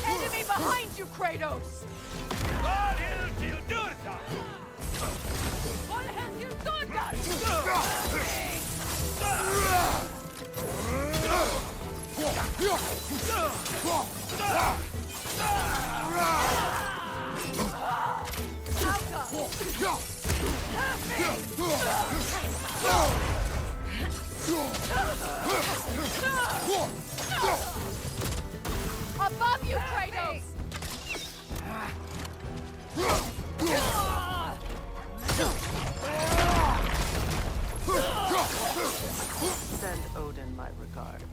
Enemy behind you, Kratos! Vad är det du gör? What have you done? Above you, Kratos! Send Odin my regards.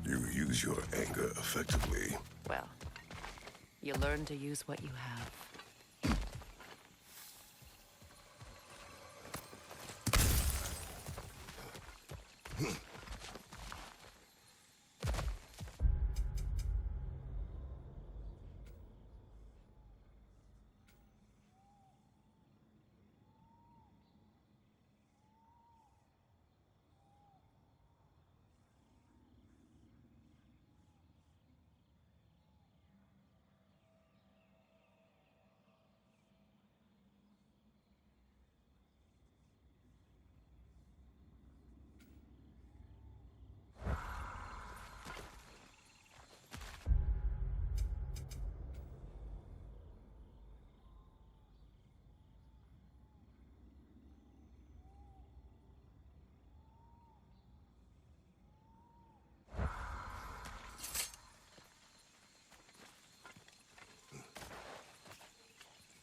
You use your anger effectively. Well, you learn to use what you have.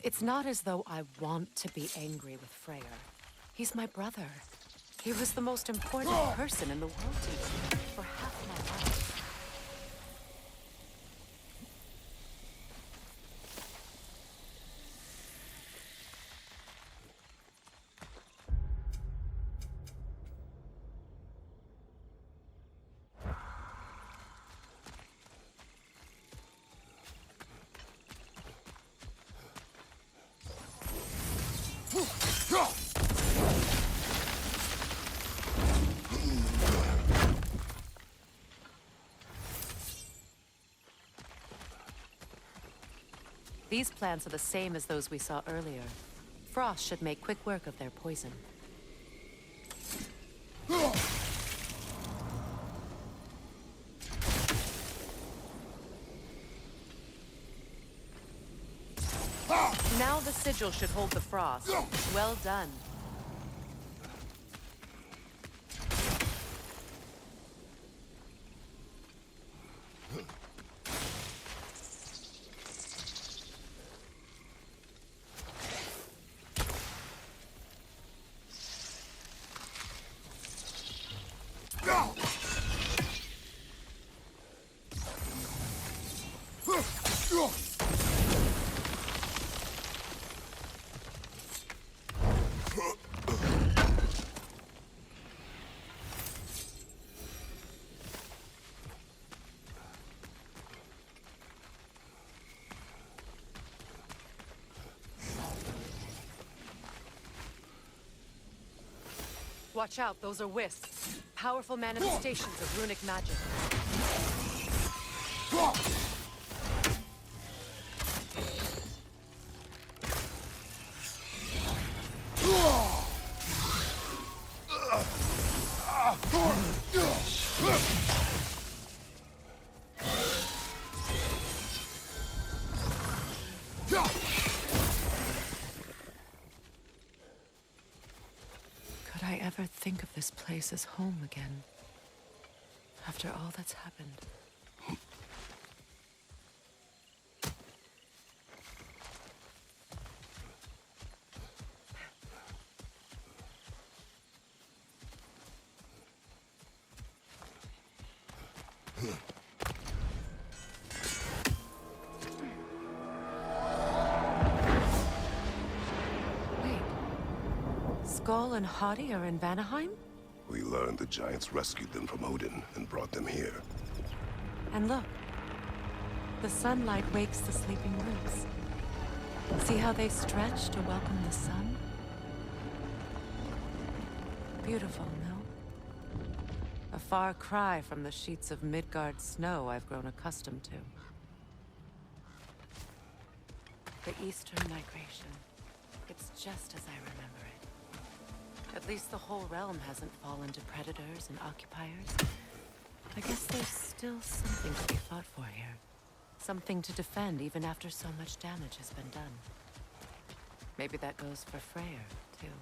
It's not as though I want to be angry with Freyr. He's my brother. He was the most important person in the world to me for half my life. These plants are the same as those we saw earlier. Frost should make quick work of their poison. Now the sigil should hold the frost. Well done. Watch out, those are wisps. Powerful manifestations of runic magic. Could I ever think of this place as home again? After all that's happened. Wait. Skull and Hati are in Vanaheim? We learned the giants rescued them from Odin and brought them here. And look, the sunlight wakes the sleeping roots. See how they stretch to welcome the sun? Beautiful, no? A far cry from the sheets of Midgard snow I've grown accustomed to. The Eastern migration. It's just as I remember it. At least the whole realm hasn't fallen to predators and occupiers. I guess there's still something to be fought for here. Something to defend even after so much damage has been done. Maybe that goes for Freyr, too.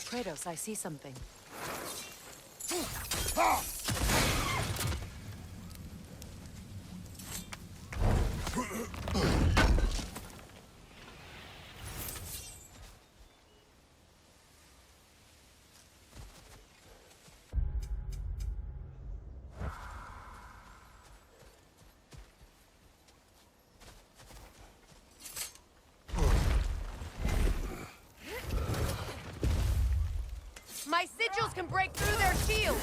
Kratos, I see something. My sigils can break through their shields!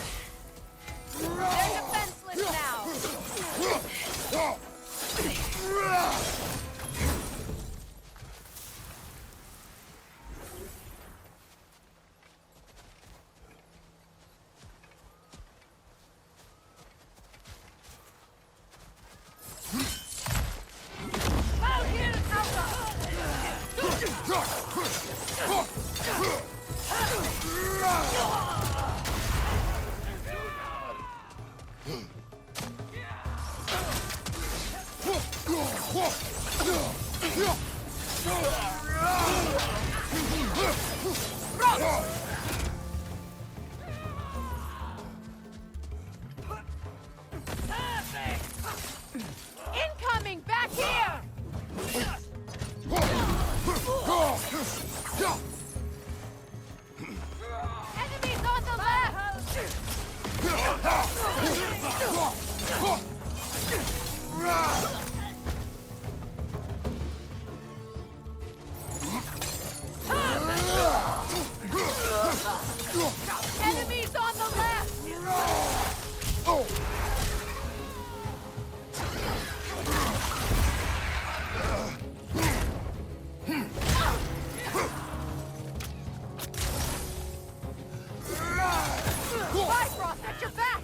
They're defenseless now! Incoming! Back here! Enemies on the left! Enemies on the left! Bifrost at your back!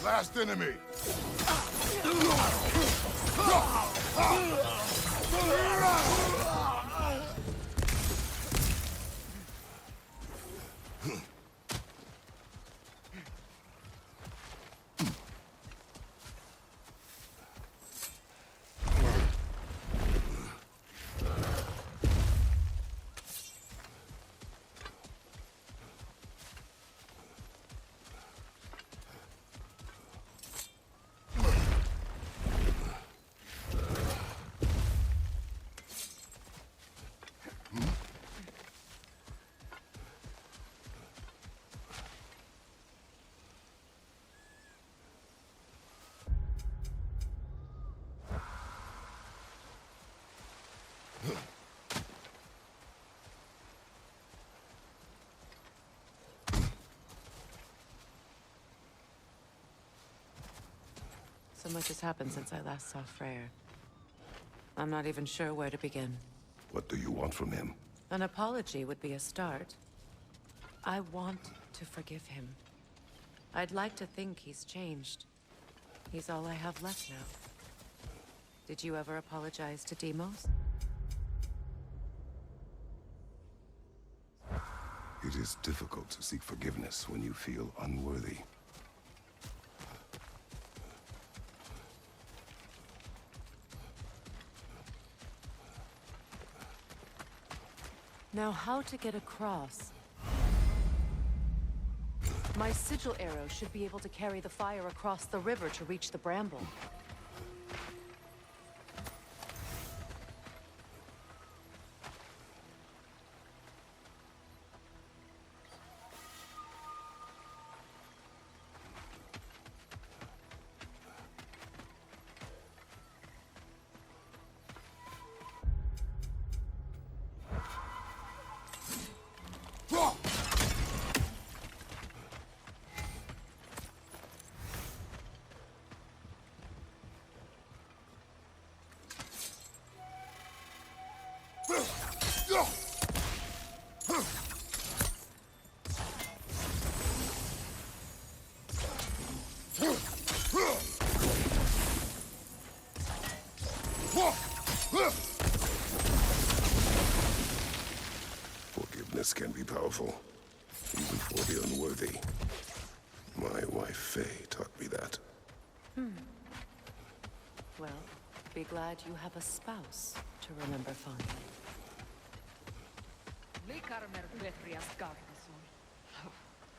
Last enemy! So much has happened since I last saw Freyr. I'm not even sure where to begin. What do you want from him? An apology would be a start. I want to forgive him. I'd like to think he's changed. He's all I have left now. Did you ever apologize to Demos? It is difficult to seek forgiveness when you feel unworthy. Now, how to get across? My sigil arrow should be able to carry the fire across the river to reach the bramble. Forgiveness can be powerful, even for the unworthy. My wife Faye taught me that. Well, be glad you have a spouse to remember fondly. Likarmer Petrias Garnison.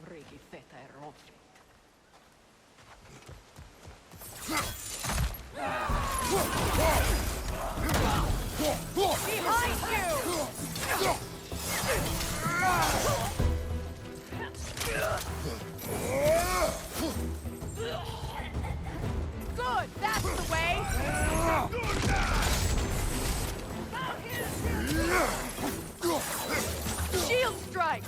Rigi feta e ronfi. Behind you! Good, that's the way! Shield strike!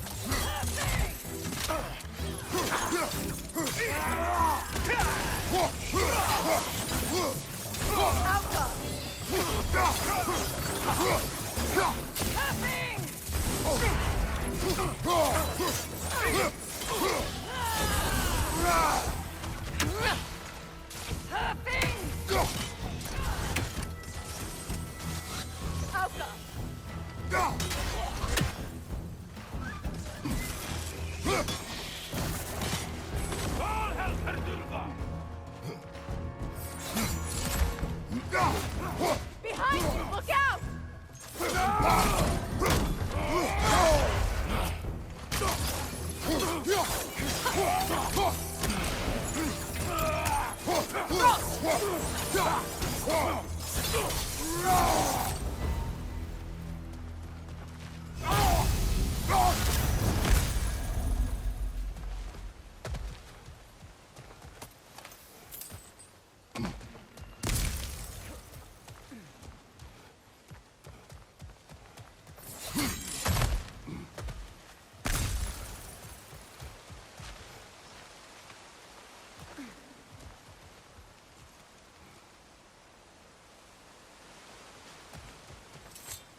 All hell Verdurva! Behind you, look out!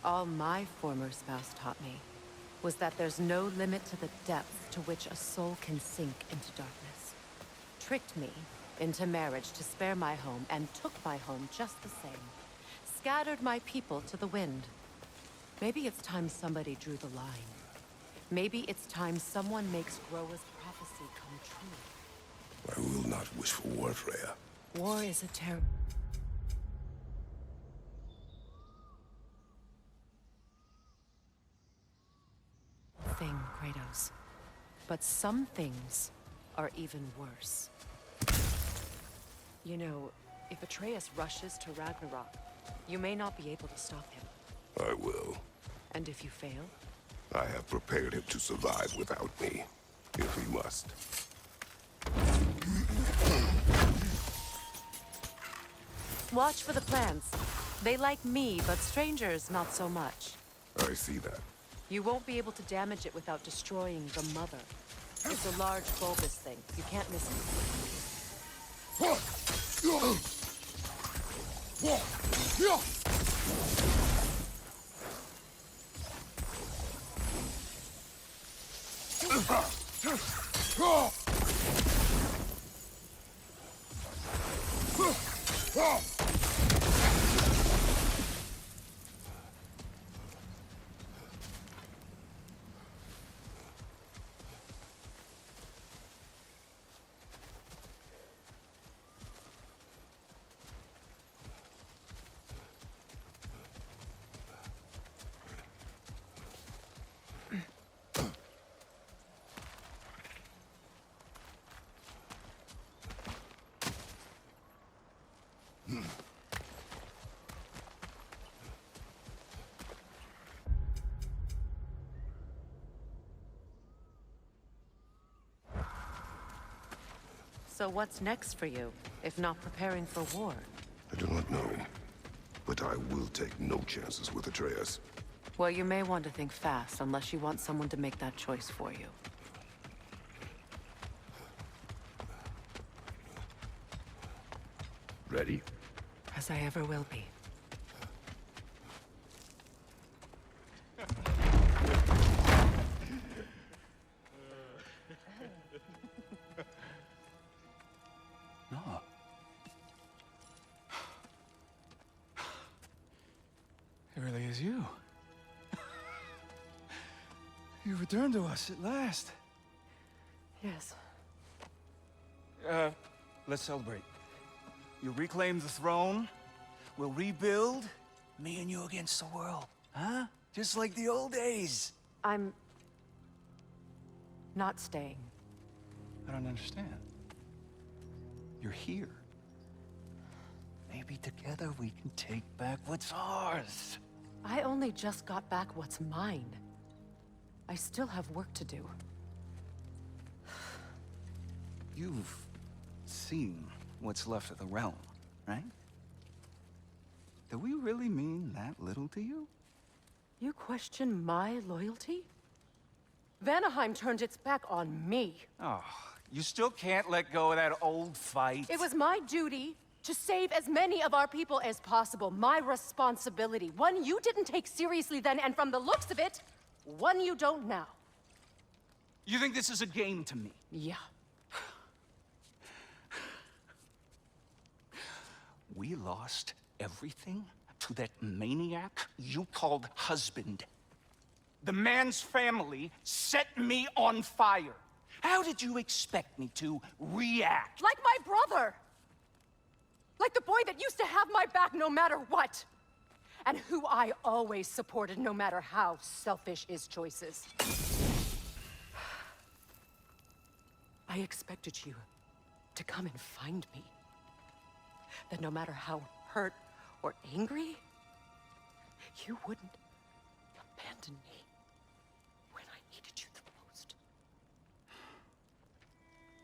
All my former spouse taught me was that there's no limit to the depth to which a soul can sink into darkness. Tricked me into marriage to spare my home and took my home just the same. Scattered my people to the wind. Maybe it's time somebody drew the line. Maybe it's time someone makes Groa's prophecy come true. I will not wish for war, Freya. War is a terrible thing, Kratos. But some things are even worse. You know, if Atreus rushes to Ragnarok, you may not be able to stop him. I will. And if you fail? I have prepared him to survive without me, if he must. Watch for the plants. They like me, but strangers not so much. I see that. You won't be able to damage it without destroying the mother. It's a large bulbous thing. You can't miss it. So what's next for you, if not preparing for war? I do not know, but I will take no chances with Atreus. Well, you may want to think fast, unless you want someone to make that choice for you. Ready? As I ever will be. No. It really is you. You returned to us at last. Yes. Let's celebrate. You reclaim the throne. We'll rebuild. Me and you against the world. Huh? Just like the old days. I'm... not staying. I don't understand. You're here. Maybe together we can take back what's ours. I only just got back what's mine. I still have work to do. You've seen what's left of the realm, right? Do we really mean that little to you? You question my loyalty? Vanaheim turned its back on me. Oh, you still can't let go of that old fight? It was my duty to save as many of our people as possible. My responsibility. One you didn't take seriously then, and from the looks of it, one you don't now. You think this is a game to me? Yeah. We lost everything to that maniac you called husband. The man's family set me on fire. How did you expect me to react? Like my brother! Like the boy that used to have my back no matter what! And who I always supported no matter how selfish his choices. I expected you to come and find me. That no matter how hurt or angry, you wouldn't abandon me when I needed you the most.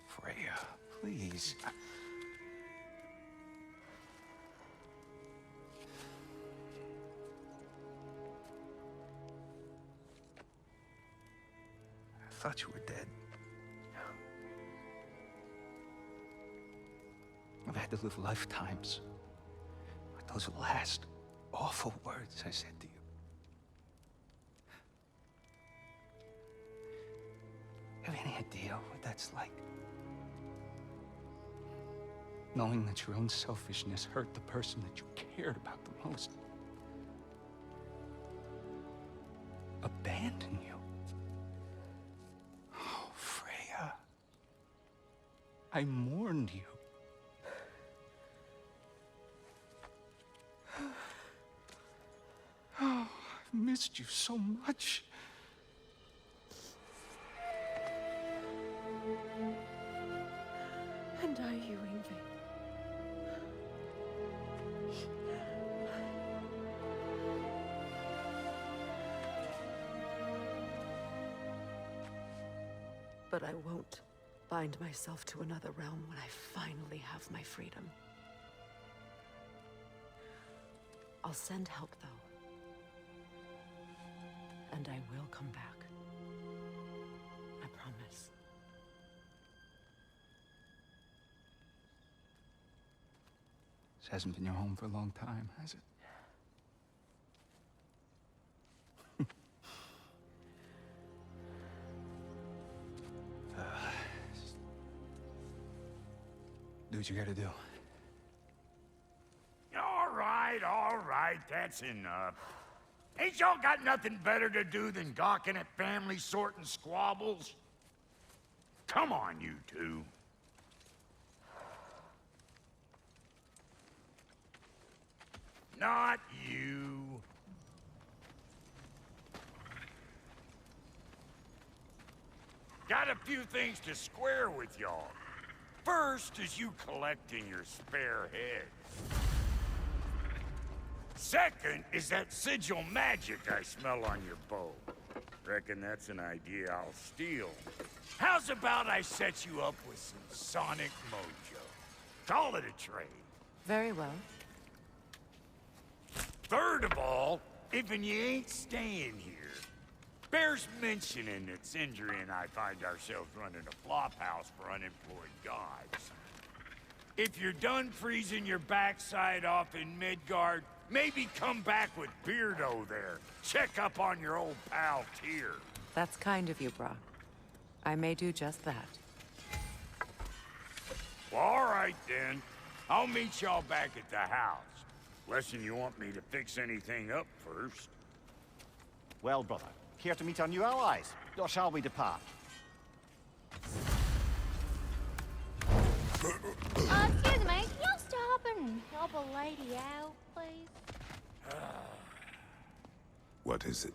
Freya, please. I thought you were dead. I've had to live lifetimes with those last awful words I said to you. Have any idea what that's like? Knowing that your own selfishness hurt the person that you cared about the most. Abandon you. Oh, Freya. I mourned you. Oh, I've missed you so much. And I you, Yngve. But I won't bind myself to another realm when I finally have my freedom. I'll send help, though. And I will come back. I promise. This hasn't been your home for a long time, has it? Do what you gotta do. All right, that's enough. Ain't y'all got nothing better to do than gawking at family sorting squabbles? Come on, you two. Not you. Got a few things to square with y'all. First is you collecting your spare heads. Second is that sigil magic I smell on your bow. Reckon that's an idea I'll steal. How's about I set you up with some sonic mojo? Call it a trade. Very well. Third of all, if you ain't staying here, bears mentioning that Sindri and I find ourselves running a flop house for unemployed gods. If you're done freezing your backside off in Midgard, maybe come back with Beardo there. Check up on your old pal Tyr. That's kind of you, Brock. I may do just that. Well, all right then. I'll meet y'all back at the house. Lesson you want me to fix anything up first. Well, brother, care to meet our new allies? Or shall we depart? Excuse me, can you stop and help a lady out, please? What is it?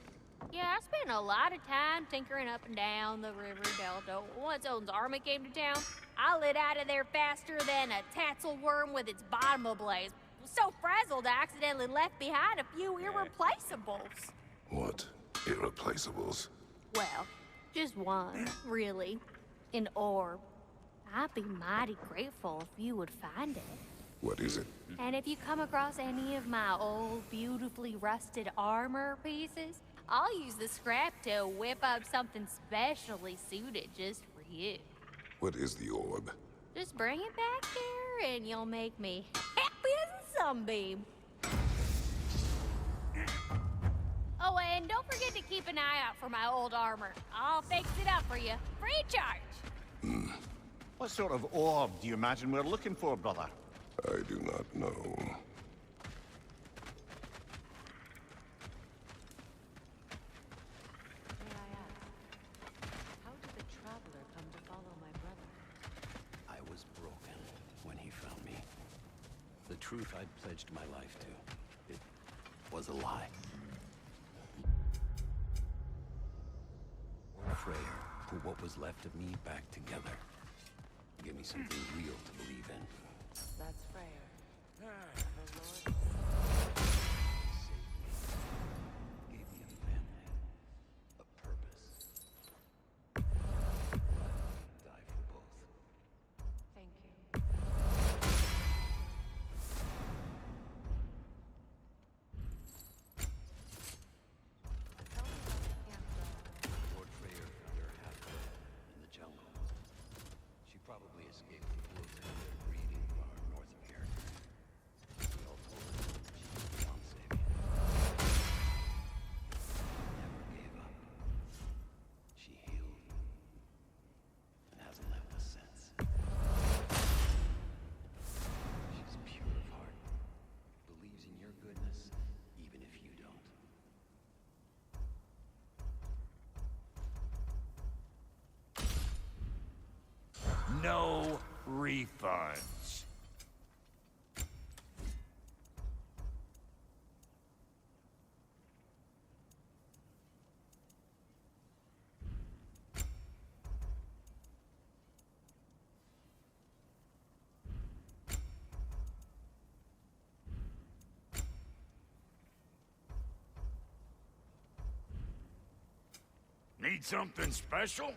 Yeah, I spent a lot of time tinkering up and down the river delta. Once Odin's army came to town, I lit out of there faster than a tassel worm with its bottom ablaze. So frazzled, I accidentally left behind a few irreplaceables. What irreplaceables? Well, just one, really. An orb. I'd be mighty grateful if you would find it. What is it? And if you come across any of my old, beautifully rusted armor pieces, I'll use the scrap to whip up something specially suited just for you. What is the orb? Just bring it back here and you'll make me happy as a sunbeam. Oh, and don't forget to keep an eye out for my old armor. I'll fix it up for you, free of charge. What sort of orb do you imagine we're looking for, brother? I do not know. May I ask, how did the traveler come to follow my brother? I was broken when he found me. The truth I'd pledged my life to, it was a lie. Freya put what was left of me back together. Give me something real to believe in. That's Freyr. The Lord. Saved me. Gave me a family. A purpose. Die for both. Thank you. Tell me about the campground. Lord Freyr found her half dead in the jungle. She probably escaped the wolves and their breeding far north of here. We all told her she was beyond saving. Never gave up. She healed. And hasn't left us since. She's pure of heart. Believes in your goodness, even if you don't. No refunds. Need something special?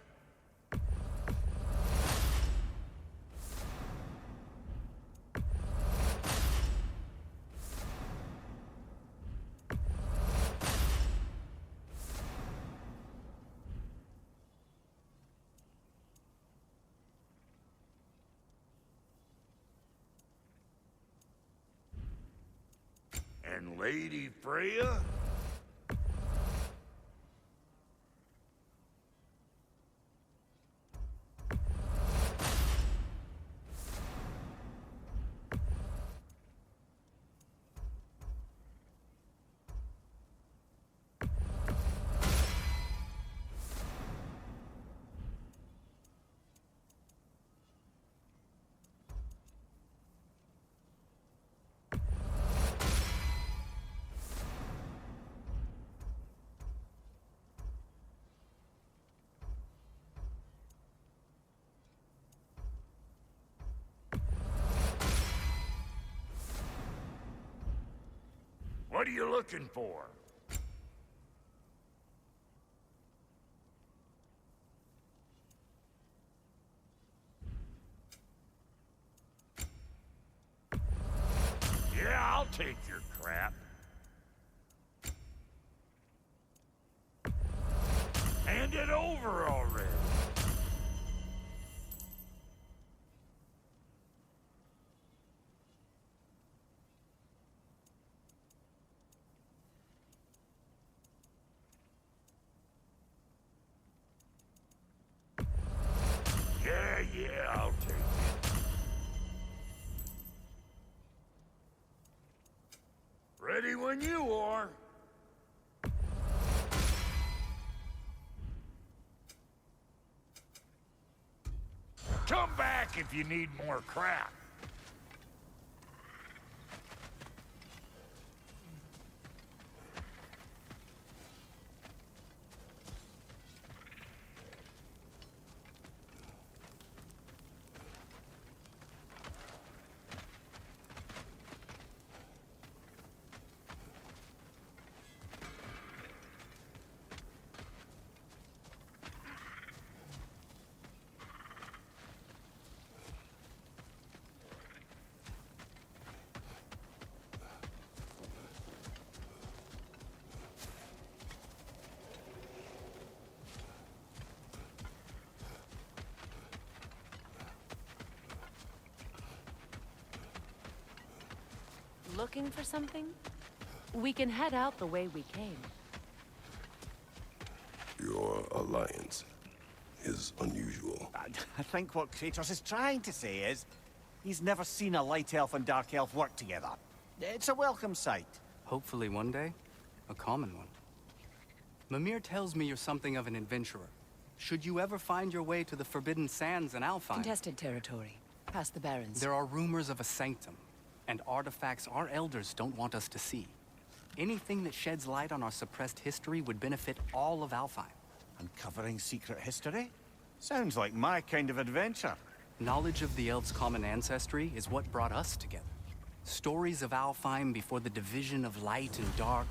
And Lady Freya? What are you looking for? take your crap. Hand it over already. Yeah, I'll take it. Ready when you are. Come back if you need more crap. Looking for something? We can head out the way we came. Your alliance is unusual. I think what Kratos is trying to say is, he's never seen a light elf and dark elf work together. It's a welcome sight. Hopefully one day, a common one. Mimir tells me you're something of an adventurer. Should you ever find your way to the Forbidden Sands in Alfheim... Contested territory. Past the Barrens. There are rumors of a sanctum, and artifacts our elders don't want us to see. Anything that sheds light on our suppressed history would benefit all of Alfheim. Uncovering secret history? Sounds like my kind of adventure. Knowledge of the elves' common ancestry is what brought us together. Stories of Alfheim before the division of light and dark.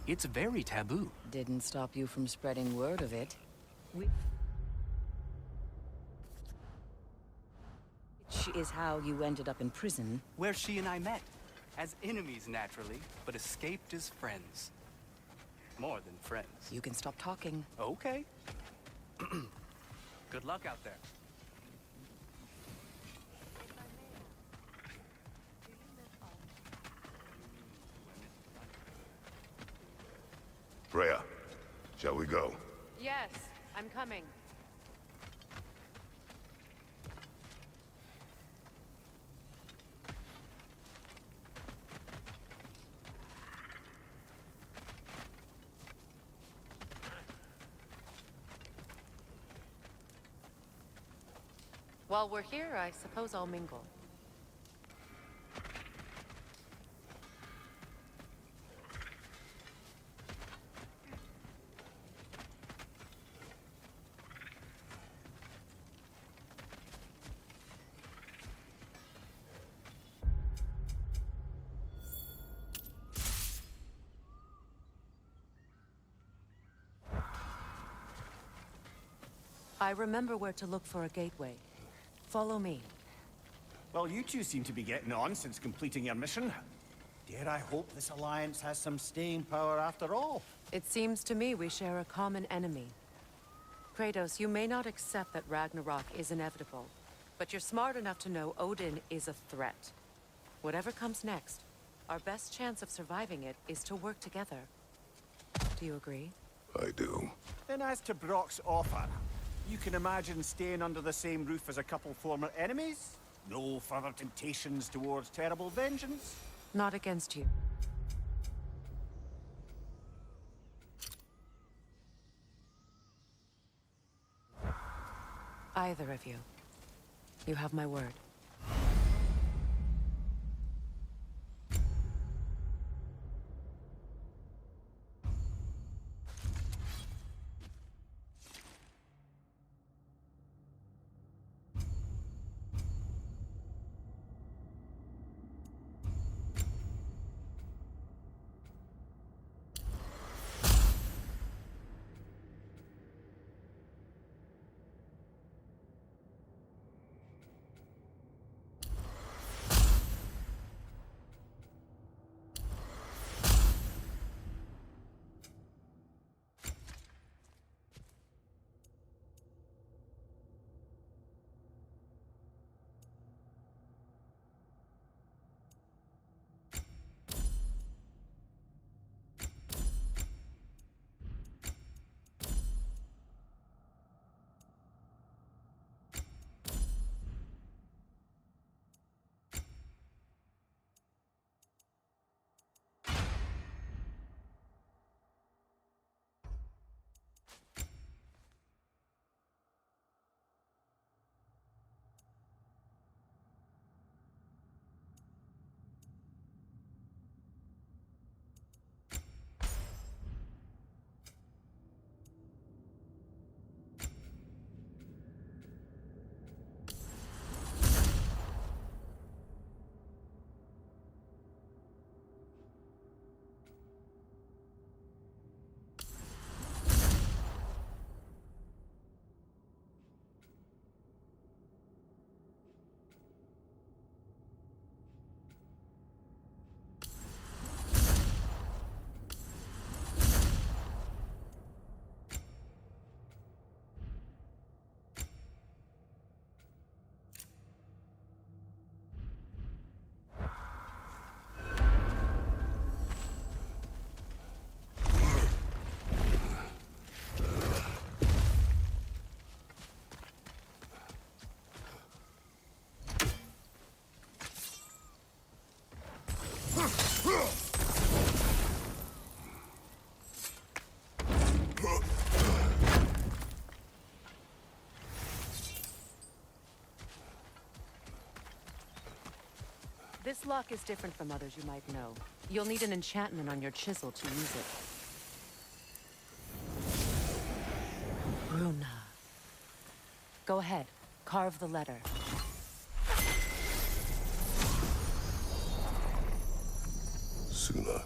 It's very taboo. Didn't stop you from spreading word of it. Which is how you ended up in prison. Where she and I met. As enemies, naturally, but escaped as friends. More than friends. You can stop talking. Okay. Good luck out there. Freya, shall we go? Yes, I'm coming. While we're here, I suppose I'll mingle. I remember where to look for a gateway. Follow me. Well, you two seem to be getting on since completing your mission. Dare I hope this alliance has some staying power after all? It seems to me we share a common enemy. Kratos, you may not accept that Ragnarok is inevitable, but you're smart enough to know Odin is a threat. Whatever comes next, our best chance of surviving it is to work together. Do you agree? I do. Then as to Brock's offer, you can imagine staying under the same roof as a couple former enemies? No further temptations towards terrible vengeance? Not against you. Either of you. You have my word. This lock is different from others you might know. You'll need an enchantment on your chisel to use it. Bruna. Go ahead. Carve the letter. Suna.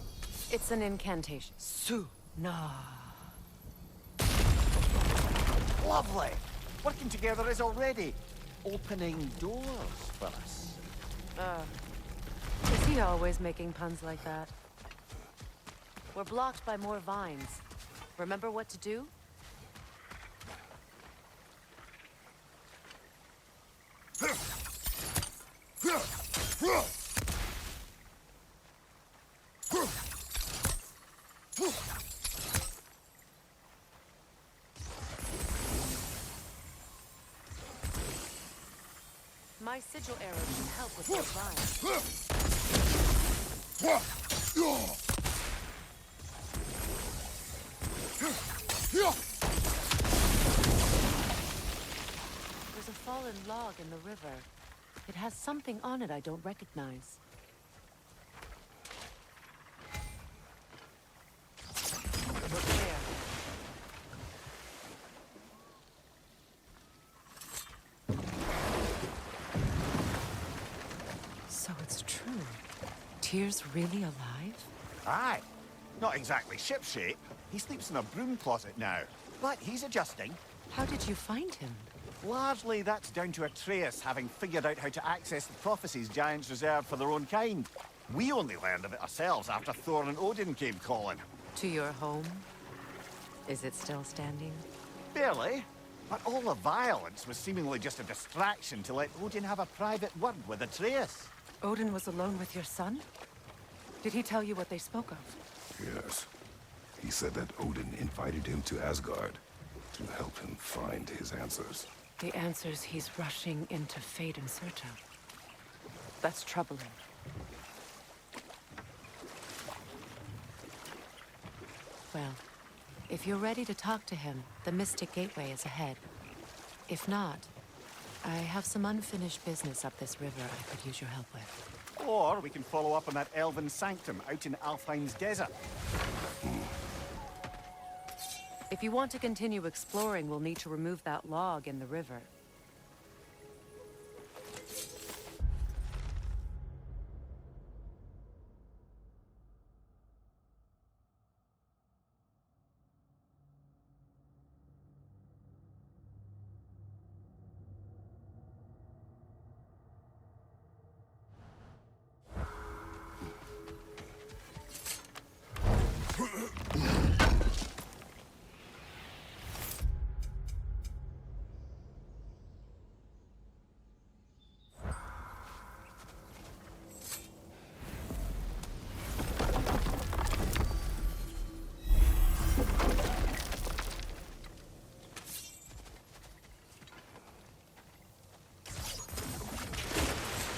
It's an incantation. Suna. Lovely! Working together is already opening doors for us. Is he always making puns like that? We're blocked by more vines. Remember what to do? My sigil arrow should help with those vines. There's a fallen log in the river. It has something on it I don't recognize. Look there. So it's true. Tyr's really alive? Aye. Not exactly shipshape. He sleeps in a broom closet now. But he's adjusting. How did you find him? Largely that's down to Atreus having figured out how to access the prophecies giants reserved for their own kind. We only learned of it ourselves after Thor and Odin came calling. To your home? Is it still standing? Barely. But all the violence was seemingly just a distraction to let Odin have a private word with Atreus. Odin was alone with your son? Did he tell you what they spoke of? Yes. He said that Odin invited him to Asgard to help him find his answers. The answers he's rushing into fate in search of. That's troubling. Well, if you're ready to talk to him, the Mystic Gateway is ahead. If not, I have some unfinished business up this river I could use your help with. Or we can follow up on that elven sanctum out in Alfheim's desert. If you want to continue exploring, we'll need to remove that log in the river.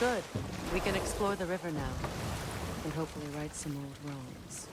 Good. We can explore the river now, and hopefully right some old wrongs.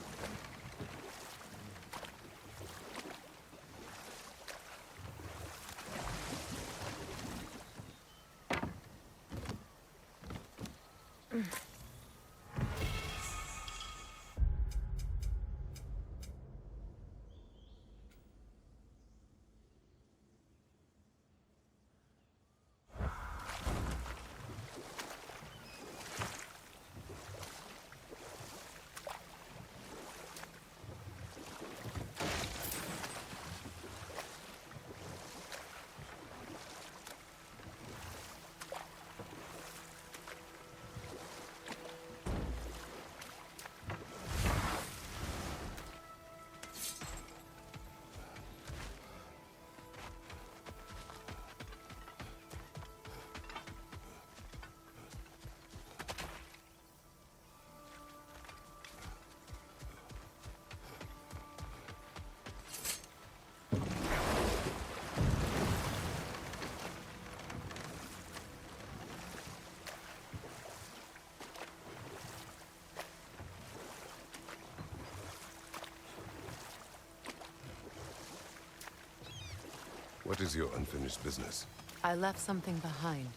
What is your unfinished business? I left something behind,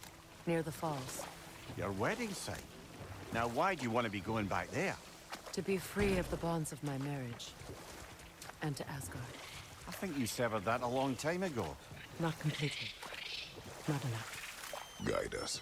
near the falls. Your wedding site. Now, why do you want to be going back there? To be free of the bonds of my marriage. And to Asgard. I think you severed that a long time ago. Not completely. Not enough. Guide us.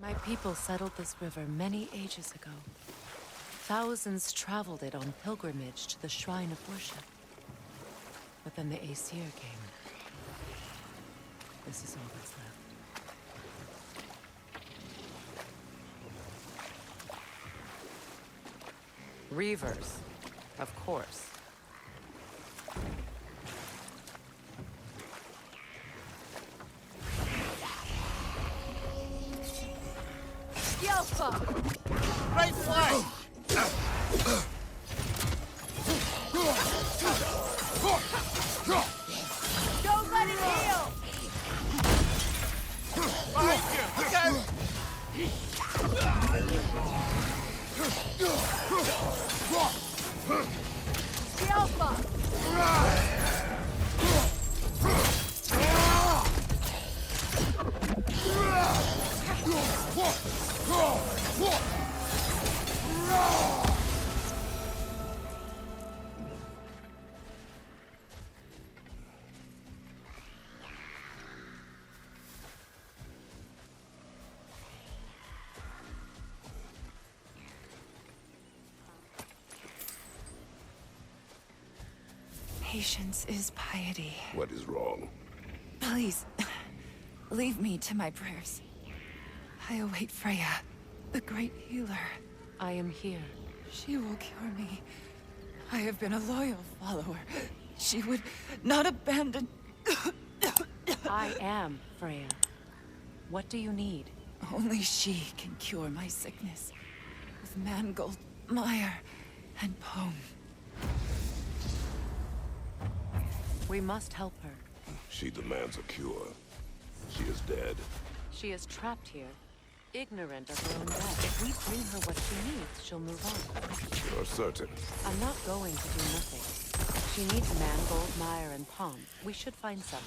My people settled this river many ages ago. Thousands traveled it on pilgrimage to the shrine of worship. But then the Aesir came. This is all that's left. Reavers, of course. Right flank! Don't let it heal! Behind you! Look out! The Alpha! Patience is piety. What is wrong? Please, leave me to my prayers. I await Freya, the great healer. I am here. She will cure me. I have been a loyal follower. She would not abandon... I am Freya. What do you need? Only she can cure my sickness. With mangold, mire, and poem. We must help her. She demands a cure. She is dead. She is trapped here, ignorant of her own death. If we bring her what she needs, she'll move on. You're certain? I'm not going to do nothing. She needs mangold, mire, and palm. We should find some.